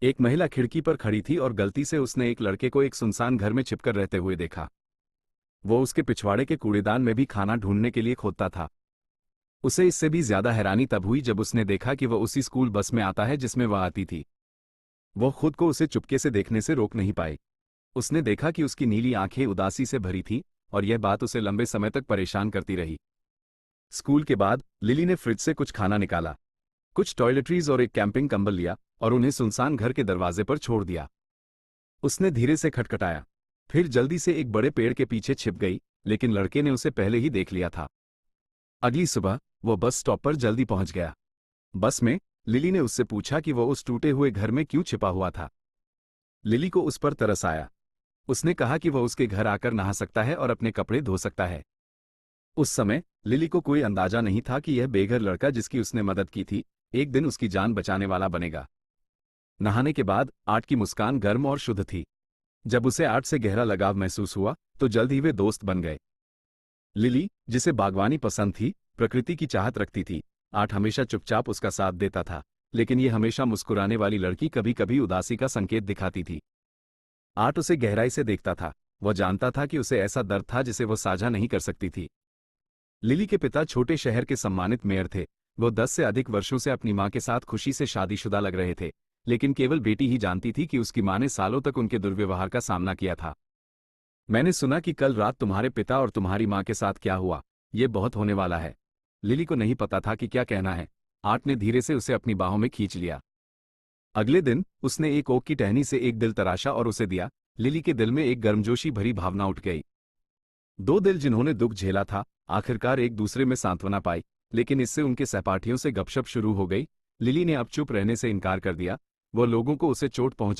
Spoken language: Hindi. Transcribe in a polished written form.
एक महिला खिड़की पर खड़ी थी और गलती से उसने एक लड़के को एक सुनसान घर में छिपकर रहते हुए देखा। वो उसके पिछवाड़े के कूड़ेदान में भी खाना ढूंढने के लिए खोदता था। उसे इससे भी ज्यादा हैरानी तब हुई जब उसने देखा कि वह उसी स्कूल बस में आता है जिसमें वह आती थी। वो खुद को उसे चुपके से देखने से रोक नहीं पाई। उसने देखा कि उसकी नीली आंखें उदासी से भरी थी और यह बात उसे लंबे समय तक परेशान करती रही। स्कूल के बाद लिली ने फ्रिज से कुछ खाना निकाला, कुछ टॉयलेटरीज और एक कैंपिंग कंबल लिया और उन्हें सुनसान घर के दरवाजे पर छोड़ दिया। उसने धीरे से खटखटाया, फिर जल्दी से एक बड़े पेड़ के पीछे छिप गई, लेकिन लड़के ने उसे पहले ही देख लिया था। अगली सुबह वो बस स्टॉप पर जल्दी पहुंच गया। बस में लिली ने उससे पूछा कि वह उस टूटे हुए घर में क्यों छिपा हुआ था। लिली को उस पर तरस आया। उसने कहा कि वह उसके घर आकर नहा सकता है और अपने कपड़े धो सकता है। उस समय लिली को कोई अंदाजा नहीं था कि यह बेघर लड़का जिसकी उसने मदद की थी, एक दिन उसकी जान बचाने वाला बनेगा। नहाने के बाद आर्ट की मुस्कान गर्म और शुद्ध थी। जब उसे आर्ट से गहरा लगाव महसूस हुआ तो जल्द ही वे दोस्त बन गए। लिली, जिसे बागवानी पसंद थी, प्रकृति की चाहत रखती थी। आर्ट हमेशा चुपचाप उसका साथ देता था, लेकिन ये हमेशा मुस्कुराने वाली लड़की कभी कभी उदासी का संकेत दिखाती थी। आर्ट उसे गहराई से देखता था। वह जानता था कि उसे ऐसा दर्द था जिसे वह साझा नहीं कर सकती थी। लिली के पिता छोटे शहर के सम्मानित मेयर थे। वो 10 से अधिक वर्षों से अपनी मां के साथ खुशी से शादीशुदा लग रहे थे, लेकिन केवल बेटी ही जानती थी कि उसकी मां ने सालों तक उनके दुर्व्यवहार का सामना किया था। मैंने सुना कि कल रात तुम्हारे पिता और तुम्हारी मां के साथ क्या हुआ। ये बहुत होने वाला है। लिली को नहीं पता था कि क्या कहना है। आर्ट ने धीरे से उसे अपनी बाहों में खींच लिया। अगले दिन उसने एक ओक की टहनी से एक दिल तराशा और उसे दिया। लिली के दिल में एक गर्मजोशी भरी भावना उठ गई। दो दिल जिन्होंने दुख झेला था, आखिरकार एक दूसरे में सांत्वना पाई। लेकिन इससे उनके सहपाठियों से गपशप शुरू हो गई। लिली ने अब चुप रहने से इनकार कर दिया। वह लोगों को उसे चोट पहुंचा